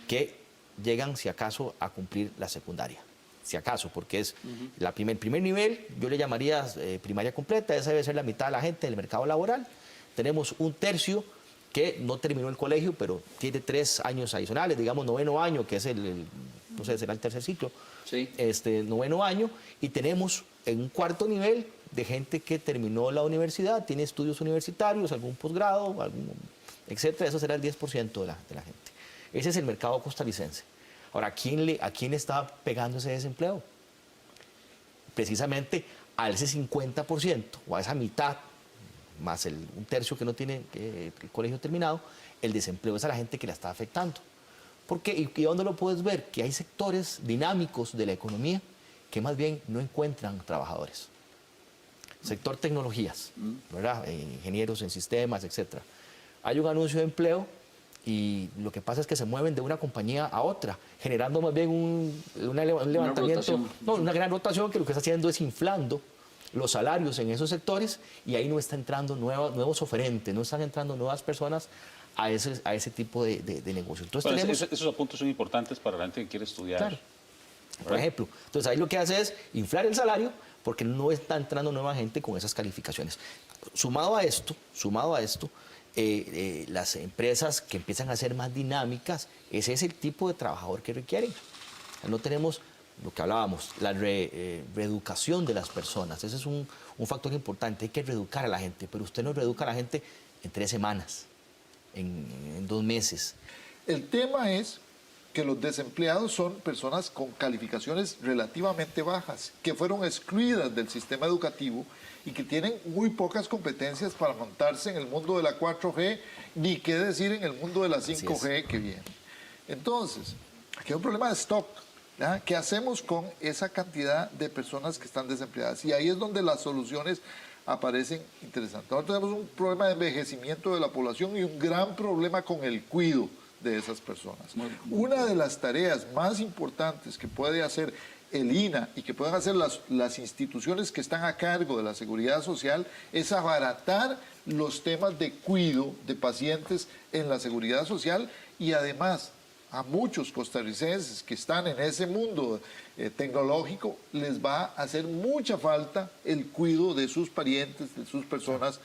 que llegan, si acaso, a cumplir la secundaria. Si acaso, porque es el primer nivel, yo le llamaría primaria completa, esa debe ser la mitad de la gente del mercado laboral. Tenemos 1/3 que no terminó el colegio, pero tiene 3 años adicionales, digamos 9º año, que es no sé, será el 3er ciclo, Sí. 9º año, y tenemos en un 4º nivel de gente que terminó la universidad, tiene estudios universitarios, algún posgrado, etcétera. Eso será el 10% de la gente. Ese es el mercado costarricense. Ahora, ¿a quién le está pegando ese desempleo? Precisamente a ese 50% o a esa mitad, más 1/3 que no tiene el colegio terminado, el desempleo es a la gente que la está afectando. ¿Por qué? ¿Y dónde lo puedes ver? Que hay sectores dinámicos de la economía que más bien no encuentran trabajadores. Sector tecnologías, ¿verdad? Ingenieros en sistemas, etc. Hay un anuncio de empleo y lo que pasa es que se mueven de una compañía a otra, generando más bien un levantamiento, una gran rotación, que lo que está haciendo es inflando los salarios en esos sectores, y ahí no está entrando nuevos oferentes, no están entrando nuevas personas a ese tipo de negocio. Entonces Bueno, tenemos... esos apuntes son importantes para la gente que quiere estudiar. Claro. Por ejemplo, entonces ahí lo que hace es inflar el salario porque no está entrando nueva gente con esas calificaciones. Sumado a esto, las empresas que empiezan a ser más dinámicas, ese es el tipo de trabajador que requieren. No tenemos lo que hablábamos, la reeducación de las personas. Ese es un factor importante. Hay que reeducar a la gente, pero usted no reeduca a la gente en 3 semanas, en 2 meses. El tema es que los desempleados son personas con calificaciones relativamente bajas, que fueron excluidas del sistema educativo y que tienen muy pocas competencias para montarse en el mundo de la 4G, ni qué decir en el mundo de la 5G que viene. Entonces, aquí hay un problema de stock. ¿Ya? ¿Qué hacemos con esa cantidad de personas que están desempleadas? Y ahí es donde las soluciones aparecen interesantes. Ahora tenemos un problema de envejecimiento de la población y un gran problema con el cuidado de esas personas. Una de las tareas más importantes que puede hacer el INAH y que puedan hacer las instituciones que están a cargo de la seguridad social es abaratar los temas de cuidado de pacientes en la seguridad social y además a muchos costarricenses que están en ese mundo tecnológico les va a hacer mucha falta el cuidado de sus parientes, de sus personas,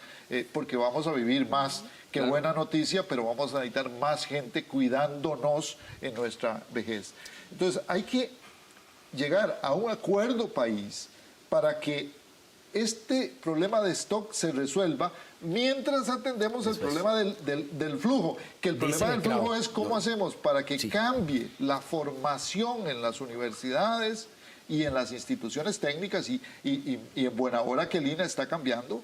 porque vamos a vivir más. Qué buena noticia, pero vamos a necesitar más gente cuidándonos en nuestra vejez. Entonces hay que llegar a un acuerdo país para que este problema de stock se resuelva mientras atendemos el problema del flujo, que el problema del flujo es cómo hacemos para que cambie la formación en las universidades y en las instituciones técnicas y en buena hora que el INAH está cambiando,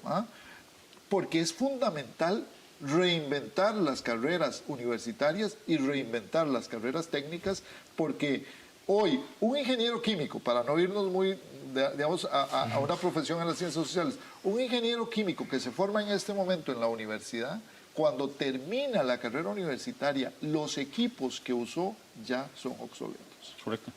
porque es fundamental reinventar las carreras universitarias y reinventar las carreras técnicas, porque hoy un ingeniero químico, para no irnos muy, digamos, a una profesión en las ciencias sociales, un ingeniero químico que se forma en este momento en la universidad, cuando termina la carrera universitaria, los equipos que usó ya son obsoletos. Correcto.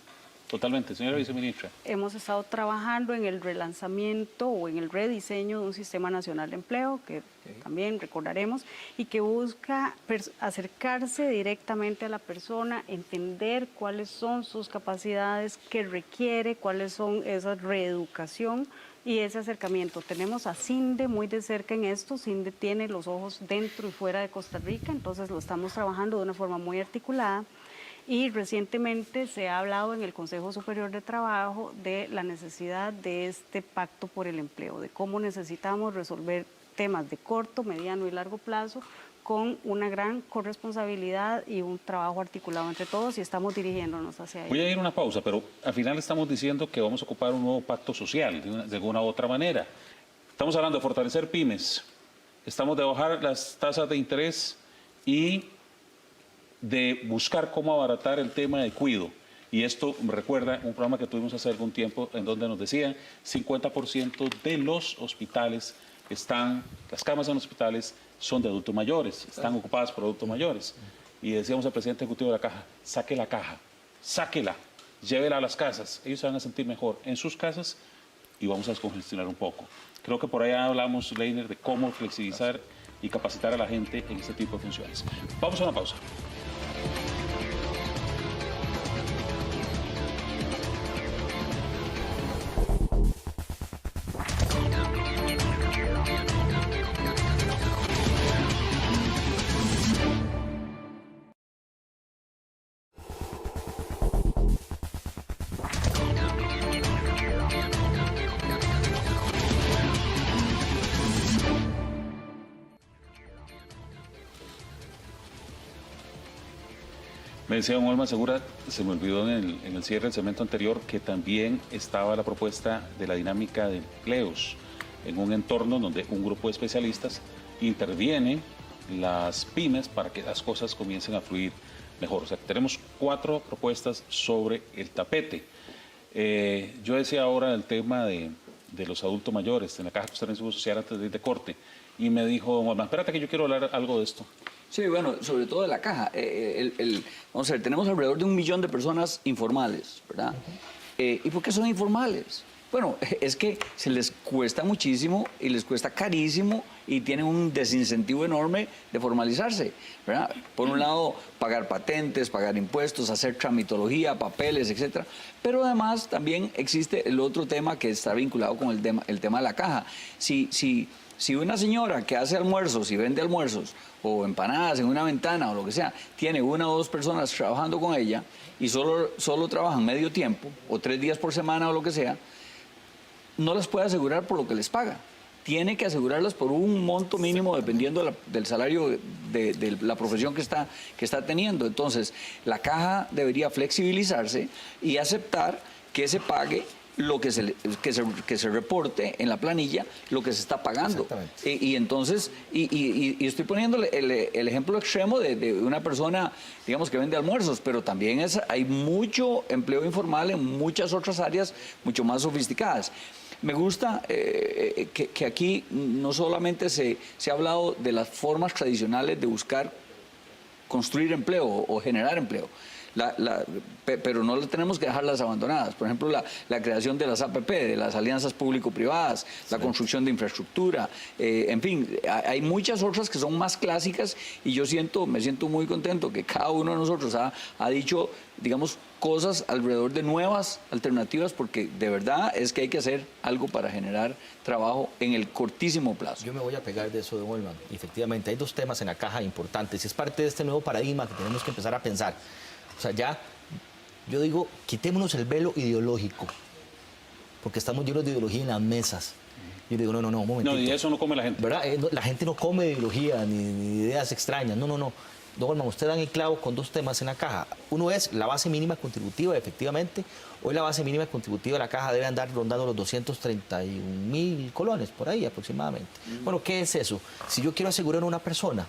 Totalmente, señora viceministra. Hemos estado trabajando en el relanzamiento o en el rediseño de un sistema nacional de empleo, que también recordaremos, y que busca acercarse directamente a la persona, entender cuáles son sus capacidades, qué requiere, cuáles son esa reeducación y ese acercamiento. Tenemos a CINDE muy de cerca en esto. CINDE tiene los ojos dentro y fuera de Costa Rica, entonces lo estamos trabajando de una forma muy articulada. Y recientemente se ha hablado en el Consejo Superior de Trabajo de la necesidad de este pacto por el empleo, de cómo necesitamos resolver temas de corto, mediano y largo plazo con una gran corresponsabilidad y un trabajo articulado entre todos, y estamos dirigiéndonos hacia ello. Voy a ir a una pausa, pero al final estamos diciendo que vamos a ocupar un nuevo pacto social de alguna u otra manera. Estamos hablando de fortalecer pymes, estamos de bajar las tasas de interés y de buscar cómo abaratar el tema de cuidado. Y esto me recuerda un programa que tuvimos hace algún tiempo en donde nos decían 50% de los hospitales las camas en los hospitales son de adultos mayores, están ocupadas por adultos mayores. Y decíamos al presidente ejecutivo de la caja, saque la caja, sáquela, llévela a las casas, ellos se van a sentir mejor en sus casas y vamos a descongestionar un poco. Creo que por ahí hablamos, Leiner, de cómo flexibilizar y capacitar a la gente en este tipo de funciones. Vamos a una pausa. Me decía don Olman Segura, se me olvidó en el cierre del segmento anterior, que también estaba la propuesta de la dinámica de empleos en un entorno donde un grupo de especialistas interviene las pymes para que las cosas comiencen a fluir mejor. O sea, tenemos 4 propuestas sobre el tapete. Yo decía ahora el tema de los adultos mayores en la Caja Costarricense de Seguro Social antes de ir de corte, y me dijo don Olman, espérate que yo quiero hablar algo de esto. Sí, bueno, sobre todo de la caja. Vamos a ver, tenemos alrededor de 1 millón de personas informales, ¿verdad? ¿Y por qué son informales? Bueno, es que se les cuesta muchísimo y les cuesta carísimo y tienen un desincentivo enorme de formalizarse, ¿verdad? Por un lado, pagar patentes, pagar impuestos, hacer tramitología, papeles, etcétera. Pero además también existe el otro tema que está vinculado con el tema de la caja. Si una señora que hace almuerzos y vende almuerzos o empanadas en una ventana o lo que sea, tiene 1 o 2 personas trabajando con ella y solo trabajan medio tiempo o 3 días por semana o lo que sea, no las puede asegurar por lo que les paga. Tiene que asegurarlas por un monto mínimo dependiendo del salario de la profesión que está teniendo. Entonces, la caja debería flexibilizarse y aceptar que se pague lo que se reporte en la planilla, lo que se está pagando. Y entonces, estoy poniendo el ejemplo extremo de una persona, digamos, que vende almuerzos, pero también hay mucho empleo informal en muchas otras áreas mucho más sofisticadas. Me gusta que aquí no solamente se ha hablado de las formas tradicionales de buscar construir empleo o generar empleo. pero no tenemos que dejarlas abandonadas. Por ejemplo, la creación de las APP, de las alianzas público-privadas, la construcción de infraestructura, en fin, hay muchas otras que son más clásicas y yo me siento muy contento que cada uno de nosotros ha dicho, digamos, cosas alrededor de nuevas alternativas, porque de verdad es que hay que hacer algo para generar trabajo en el cortísimo plazo. Yo me voy a pegar de eso de Goldman. Efectivamente, hay dos temas en la caja importantes y es parte de este nuevo paradigma que tenemos que empezar a pensar. O sea, ya, yo digo, quitémonos el velo ideológico, porque estamos llenos de ideología en las mesas. Yo digo, no, un momentito. No, y eso no come la gente. ¿Verdad? La gente no come ideología ni ideas extrañas. No. Don Goldman, usted da el clavo con dos temas en la caja. Uno es la base mínima contributiva, efectivamente. Hoy la base mínima contributiva de la caja debe andar rondando los 231.000 colones, por ahí aproximadamente. Bueno, ¿qué es eso? Si yo quiero asegurar a una persona,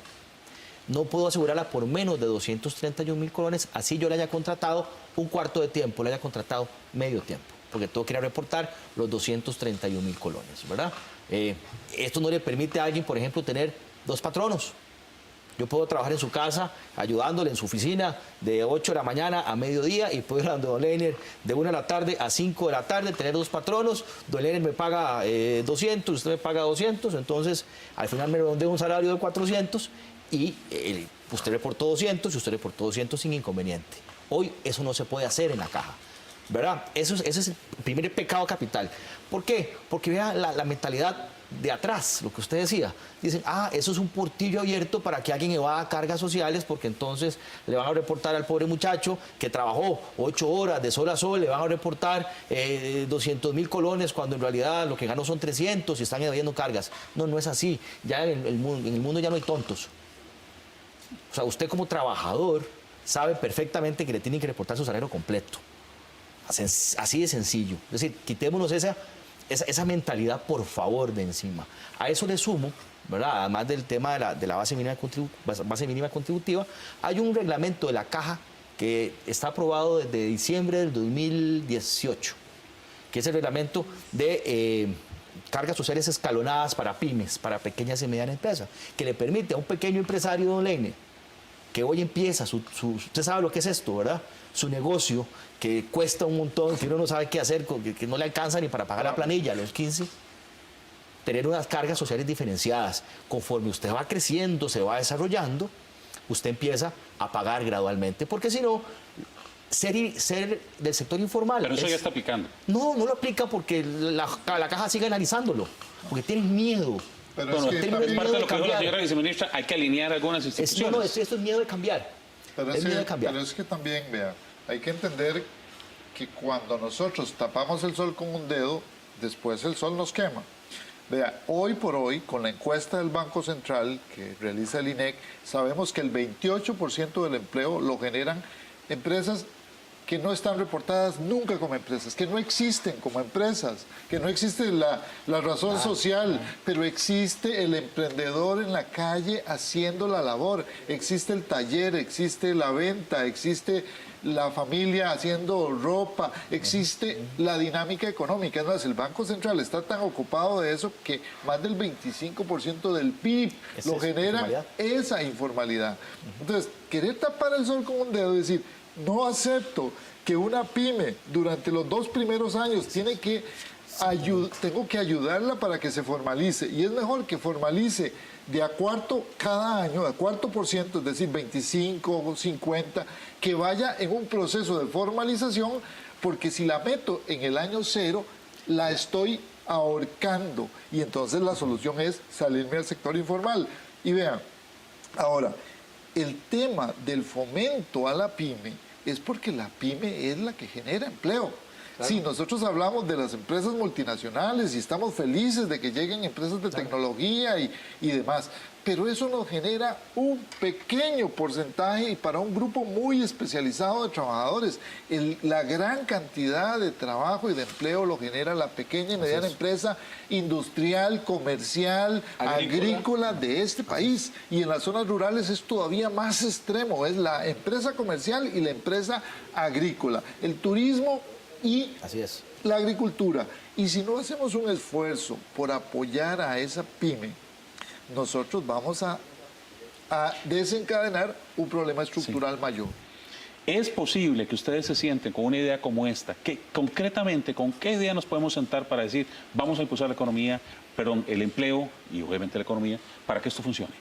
no puedo asegurarla por menos de 231.000 colones, así yo le haya contratado un cuarto de tiempo, le haya contratado medio tiempo, porque tengo que ir a reportar los 231.000 colones, ¿verdad? Esto no le permite a alguien, por ejemplo, tener dos patronos. Yo puedo trabajar en su casa, ayudándole en su oficina de 8 de la mañana a mediodía y puedo ir a don Leiner de 1 de la tarde a 5 de la tarde, tener dos patronos. Don Leiner me paga 200, usted me paga 200, entonces al final me redondeo un salario de 400 y usted reportó 200 y usted reportó 200 sin inconveniente. Hoy eso no se puede hacer en la caja, ¿verdad? Ese es el primer pecado capital. ¿Por qué? Porque vea la mentalidad de atrás, lo que usted decía. Dicen, eso es un portillo abierto para que alguien evada cargas sociales, porque entonces le van a reportar al pobre muchacho que trabajó 8 horas de sol a sol, le van a reportar 200.000 colones, cuando en realidad lo que ganó son 300 y están evadiendo cargas. No es así. Ya en el mundo ya no hay tontos. O sea, usted como trabajador sabe perfectamente que le tienen que reportar su salario completo. Así de sencillo. Es decir, quitémonos esa mentalidad, por favor, de encima. A eso le sumo, ¿verdad? Además del tema de la base mínima contributiva, hay un reglamento de la caja que está aprobado desde diciembre del 2018, que es el reglamento de cargas sociales escalonadas para pymes, para pequeñas y medianas empresas, que le permite a un pequeño empresario, don Leiner, que hoy empieza usted sabe lo que es esto, ¿verdad? Su negocio, que cuesta un montón, que uno no sabe qué hacer, que no le alcanza ni para pagar la planilla a los 15, tener unas cargas sociales diferenciadas. Conforme usted va creciendo, se va desarrollando, usted empieza a pagar gradualmente, porque si no, ser del sector informal... Pero eso ya está aplicando. No lo aplica porque la caja sigue analizándolo, porque tienen miedo. Pero es que es parte de lo que dijo la señora viceministra, hay que alinear algunas instituciones. Esto es miedo de cambiar. Pero es que también, vea, hay que entender que cuando nosotros tapamos el sol con un dedo, después el sol nos quema. Vea, hoy por hoy, con la encuesta del Banco Central que realiza el INEC, sabemos que el 28% del empleo lo generan empresas que no están reportadas nunca como empresas, que no existen como empresas, que no existe la razón social, pero existe el emprendedor en la calle haciendo la labor, existe el taller, existe la venta, existe la familia haciendo ropa, existe la dinámica económica. Es más, el Banco Central está tan ocupado de eso que más del 25% del PIB lo genera esa informalidad. Entonces, querer tapar el sol con un dedo y decir, no acepto que una pyme durante los 2 primeros años tengo que ayudarla para que se formalice, y es mejor que formalice de a cuarto cada año, a cuarto por ciento, es decir, 25 o 50, que vaya en un proceso de formalización, porque si la meto en el año 0, la estoy ahorcando, y entonces la solución es salirme al sector informal. Y vean, ahora, el tema del fomento a la pyme es porque la pyme es la que genera empleo. Claro. Sí, nosotros hablamos de las empresas multinacionales y estamos felices de que lleguen empresas de tecnología y demás, pero eso nos genera un pequeño porcentaje y para un grupo muy especializado de trabajadores. La gran cantidad de trabajo y de empleo lo genera la pequeña y mediana empresa industrial, comercial, agrícola de este país. Y en las zonas rurales es todavía más extremo, es la empresa comercial y la empresa agrícola. El turismo y la agricultura. Y si no hacemos un esfuerzo por apoyar a esa pyme, nosotros vamos a desencadenar un problema estructural mayor. ¿Es posible que ustedes se sienten con una idea como esta? Que concretamente, ¿con qué idea nos podemos sentar para decir vamos a impulsar la economía, perdón, el empleo y obviamente la economía para que esto funcione?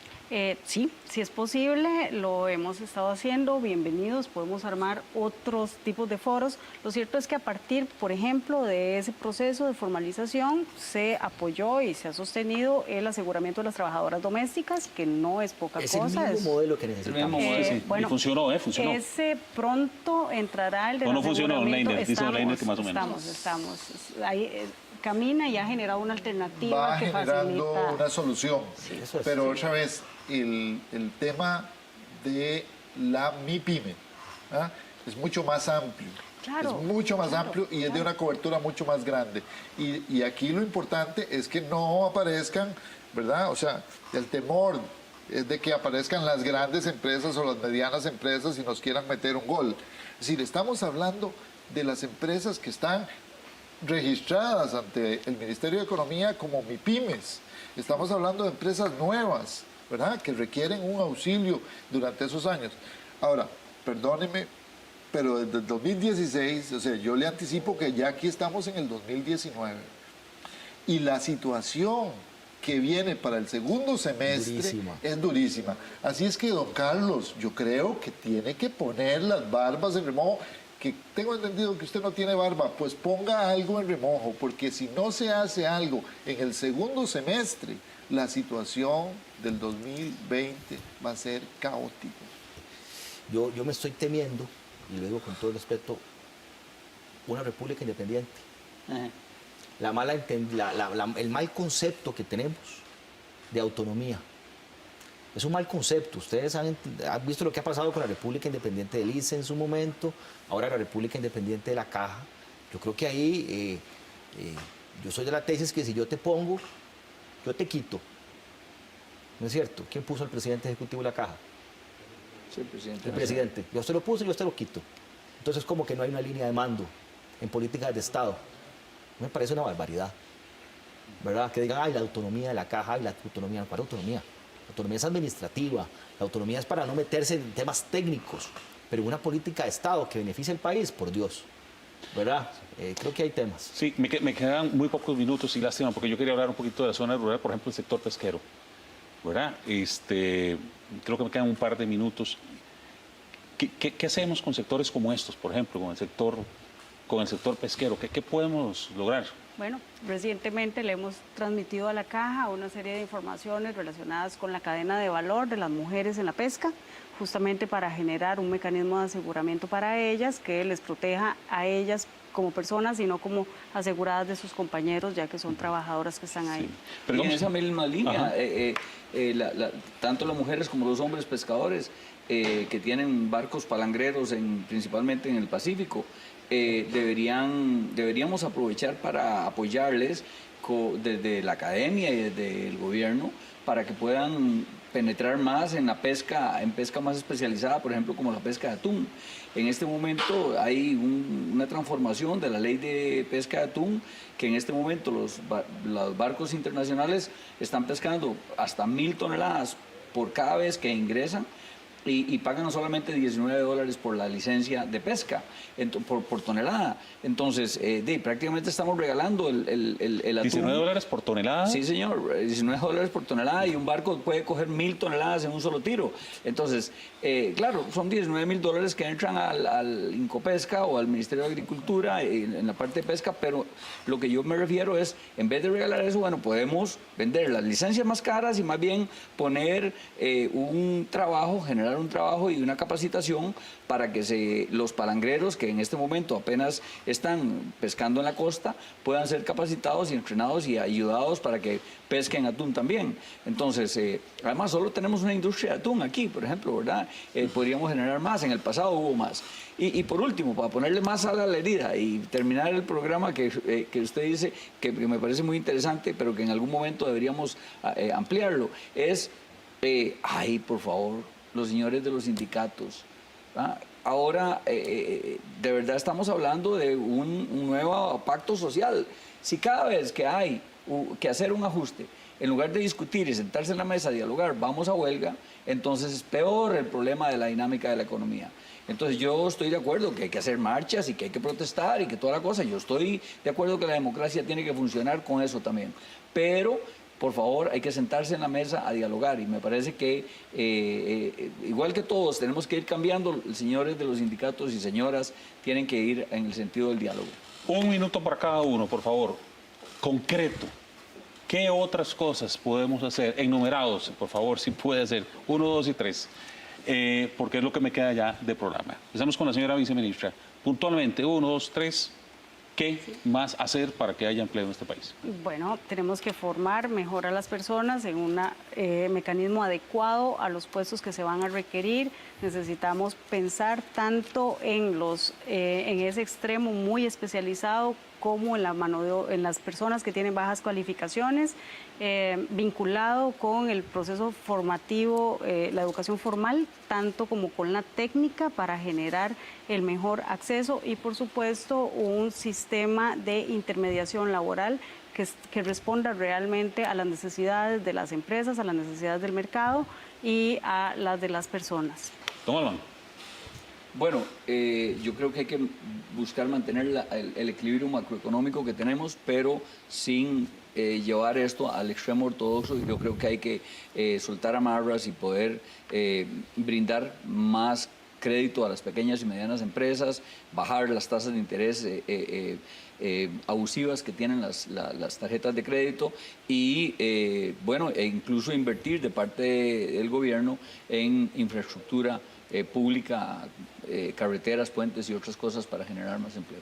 Sí, sí es posible, lo hemos estado haciendo, bienvenidos, podemos armar otros tipos de foros. Lo cierto es que a partir, por ejemplo, de ese proceso de formalización se apoyó y se ha sostenido el aseguramiento de las trabajadoras domésticas, que no es poca Es cosa. el mismo modelo que necesitamos. Sí. Bueno, y funcionó, funcionó. Ese pronto entrará el del no funcionó, aseguramiento. Leiner, dice Leiner que más o menos. Estamos. Ahí, camina y ha generado una alternativa Va que generando facilita. una solución. Eso es. Pero otra vez, el tema de la MIPYME es mucho más amplio. Claro, es mucho más claro, amplio y es de claro. una cobertura mucho más grande. Y aquí lo importante es que no aparezcan, ¿verdad? O sea, el temor es de que aparezcan las grandes empresas o las medianas empresas y nos quieran meter un gol. Es decir, estamos hablando de las empresas que están registradas ante el Ministerio de Economía como MIPYMES. Estamos hablando de empresas nuevas, ¿verdad?, que requieren un auxilio durante esos años. Ahora, perdóneme, pero desde el 2016, o sea, yo le anticipo que ya aquí estamos en el 2019. Y la situación que viene para el segundo semestre es durísima. Así es que, don Carlos, yo creo que tiene que poner las barbas en remojo. Que tengo entendido que usted no tiene barba, pues ponga algo en remojo, porque si no se hace algo en el segundo semestre, la situación del 2020 va a ser caótica. Yo me estoy temiendo, y lo digo con todo el respeto, una república independiente. El mal concepto que tenemos de autonomía. Es un mal concepto. Ustedes han visto lo que ha pasado con la República Independiente del ICE en su momento, ahora la República Independiente de la Caja. Yo creo que ahí, yo soy de la tesis que si yo te pongo, yo te quito. ¿No es cierto? ¿Quién puso al presidente ejecutivo de la Caja? Sí, presidente. El presidente. Yo se lo puse y yo te lo quito. Entonces, como que no hay una línea de mando en políticas de Estado. Me parece una barbaridad. ¿Verdad? Que digan, ay, la autonomía de la Caja, ay, la autonomía. ¿Cuál autonomía? La autonomía es administrativa, la autonomía es para no meterse en temas técnicos, pero una política de Estado que beneficie al país, por Dios, ¿verdad? Creo que hay temas. Sí, me quedan muy pocos minutos y lástima, porque yo quería hablar un poquito de la zona rural, por ejemplo, el sector pesquero, ¿verdad? Creo que me quedan un par de minutos. ¿Qué hacemos con sectores como estos, por ejemplo, con el sector pesquero? ¿Qué podemos lograr? Bueno, recientemente le hemos transmitido a la Caja una serie de informaciones relacionadas con la cadena de valor de las mujeres en la pesca, justamente para generar un mecanismo de aseguramiento para ellas que les proteja a ellas como personas y no como aseguradas de sus compañeros, ya que son trabajadoras que están ahí. Sí. Pero y en esa misma línea, Ajá. tanto las mujeres como los hombres pescadores que tienen barcos palangreros principalmente en el Pacífico, deberíamos aprovechar para apoyarles desde la academia y desde el gobierno para que puedan penetrar más en pesca más especializada, por ejemplo, como la pesca de atún. En este momento hay una transformación de la ley de pesca de atún, que en este momento los barcos internacionales están pescando hasta 1.000 toneladas por cada vez que ingresan. Y pagan solamente $19 por la licencia de pesca, por tonelada. Entonces, prácticamente estamos regalando el atún. ¿$19 por tonelada? Sí, señor, $19 por tonelada y un barco puede coger 1.000 toneladas en un solo tiro. Entonces, claro, son $19.000 que entran al Incopesca o al Ministerio de Agricultura en la parte de pesca, pero lo que yo me refiero es, en vez de regalar eso, bueno, podemos vender las licencias más caras y más bien poner generar un trabajo y una capacitación para que los palangreros que en este momento apenas están pescando en la costa puedan ser capacitados y entrenados y ayudados para que pesquen atún también. Entonces, además solo tenemos una industria de atún aquí, por ejemplo, ¿verdad? Podríamos generar más, en el pasado hubo más. Y por último, para ponerle más sal a la herida y terminar el programa que usted dice, que me parece muy interesante, pero que en algún momento deberíamos ampliarlo, es, por favor, los señores de los sindicatos. Ahora, de verdad estamos hablando de un nuevo pacto social. Si cada vez que hay que hacer un ajuste, en lugar de discutir y sentarse en la mesa a dialogar, vamos a huelga, entonces es peor el problema de la dinámica de la economía. Entonces yo estoy de acuerdo que hay que hacer marchas y que hay que protestar y que toda la cosa. Yo estoy de acuerdo que la democracia tiene que funcionar con eso también. Pero, por favor, hay que sentarse en la mesa a dialogar. Y me parece que, igual que todos, tenemos que ir cambiando. Señores de los sindicatos y señoras tienen que ir en el sentido del diálogo. 1 minuto para cada uno, por favor. Concreto. ¿Qué otras cosas podemos hacer? Enumerados, por favor, si puede ser. 1, 2 y 3. Porque es lo que me queda ya de programa. Empezamos con la señora viceministra. Puntualmente, 1, 2, 3. ¿Qué más hacer para que haya empleo en este país? Bueno, tenemos que formar mejor a las personas en un mecanismo adecuado a los puestos que se van a requerir. Necesitamos pensar tanto en ese extremo muy especializado como en las personas que tienen bajas cualificaciones, vinculado con el proceso formativo, la educación formal, tanto como con la técnica para generar el mejor acceso y, por supuesto, un sistema de intermediación laboral que responda realmente a las necesidades de las empresas, a las necesidades del mercado y a las de las personas. Don Alban. Bueno, yo creo que hay que buscar mantener el equilibrio macroeconómico que tenemos, pero sin llevar esto al extremo ortodoxo. Yo creo que hay que soltar amarras y poder brindar más crédito a las pequeñas y medianas empresas, bajar las tasas de interés abusivas que tienen las tarjetas de crédito y, bueno, e incluso invertir de parte del gobierno en infraestructura pública, carreteras, puentes y otras cosas para generar más empleo.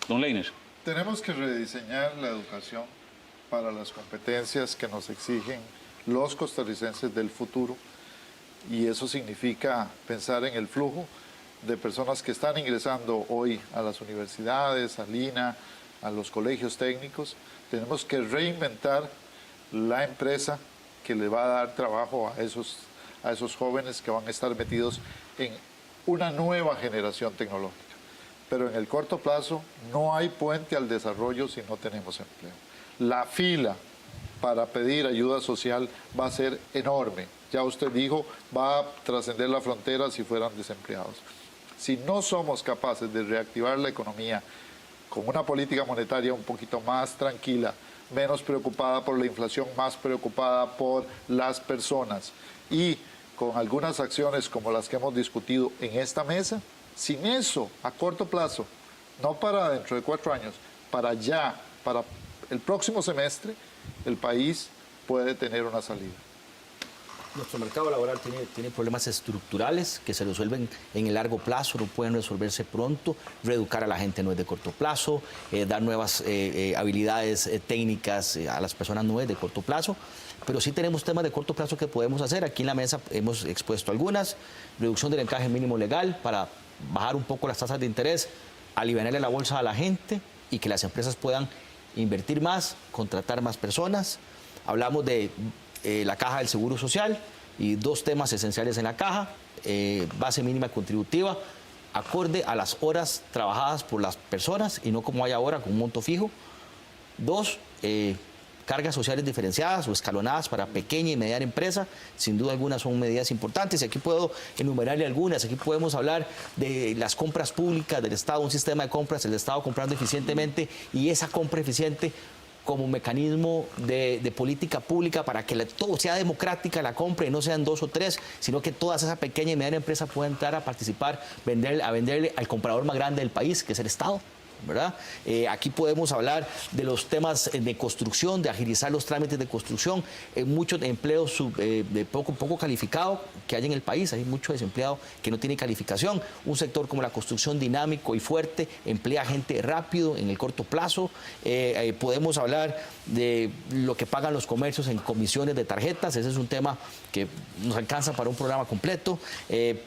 Don Leiner. Tenemos que rediseñar la educación para las competencias que nos exigen los costarricenses del futuro, y eso significa pensar en el flujo de personas que están ingresando hoy a las universidades, al INA, a los colegios técnicos. Tenemos que reinventar la empresa que le va a dar trabajo a esos jóvenes que van a estar metidos en una nueva generación tecnológica. Pero en el corto plazo no hay puente al desarrollo si no tenemos empleo. La fila para pedir ayuda social va a ser enorme. Ya usted dijo, va a trascender la frontera si fueran desempleados. Si no somos capaces de reactivar la economía con una política monetaria un poquito más tranquila, menos preocupada por la inflación, más preocupada por las personas, y con algunas acciones como las que hemos discutido en esta mesa, sin eso, a corto plazo, no para dentro de 4 años, para ya, para el próximo semestre, el país puede tener una salida. Nuestro mercado laboral tiene problemas estructurales que se resuelven en el largo plazo, no pueden resolverse pronto. Reeducar a la gente no es de corto plazo, dar nuevas habilidades técnicas a las personas no es de corto plazo, pero sí tenemos temas de corto plazo que podemos hacer. Aquí en la mesa hemos expuesto algunas: reducción del encaje mínimo legal para bajar un poco las tasas de interés, aliviarle la bolsa a la gente y que las empresas puedan invertir más, contratar más personas. Hablamos de la caja del Seguro Social y 2 temas esenciales en la caja: base mínima contributiva, acorde a las horas trabajadas por las personas y no como hay ahora con un monto fijo. 2, cargas sociales diferenciadas o escalonadas para pequeña y mediana empresa. Sin duda alguna son medidas importantes y aquí puedo enumerarle algunas. Aquí podemos hablar de las compras públicas del Estado, un sistema de compras, el Estado comprando eficientemente y esa compra eficiente como mecanismo de política pública para que todo sea democrática la compra y no sean 2 o 3, sino que toda esa pequeña y mediana empresa pueda entrar a participar, a venderle al comprador más grande del país, que es el Estado, ¿verdad? Aquí podemos hablar de los temas de construcción, de agilizar los trámites de construcción, muchos empleos de poco calificado que hay en el país, hay mucho desempleado que no tiene calificación. Un sector como la construcción dinámico y fuerte, emplea gente rápido en el corto plazo. Podemos hablar de lo que pagan los comercios en comisiones de tarjetas, ese es un tema que nos alcanza para un programa completo.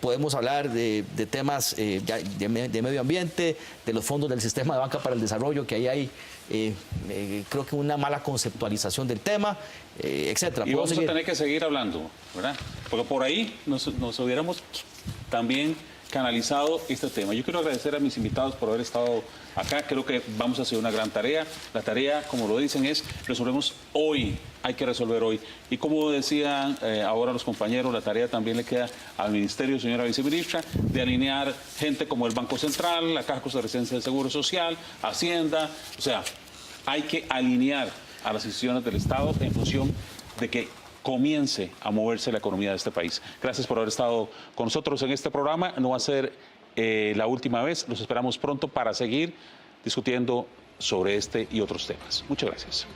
Podemos hablar de temas de medio ambiente, de los fondos del sistema de banca para el desarrollo, que ahí hay creo que una mala conceptualización del tema, etcétera. Y vamos a tener que seguir hablando, ¿verdad? Porque por ahí nos hubiéramos también canalizado este tema. Yo quiero agradecer a mis invitados por haber estado acá. Creo que vamos a hacer una gran tarea. La tarea, como lo dicen, es resolvemos hoy. Hay que resolver hoy. Y como decían ahora los compañeros, la tarea también le queda al Ministerio, señora Viceministra, de alinear gente como el Banco Central, la Caja Costarricense del Seguro Social, Hacienda. O sea, hay que alinear a las instituciones del Estado en función de que comience a moverse la economía de este país. Gracias por haber estado con nosotros en este programa. No va a ser la última vez. Los esperamos pronto para seguir discutiendo sobre este y otros temas. Muchas gracias.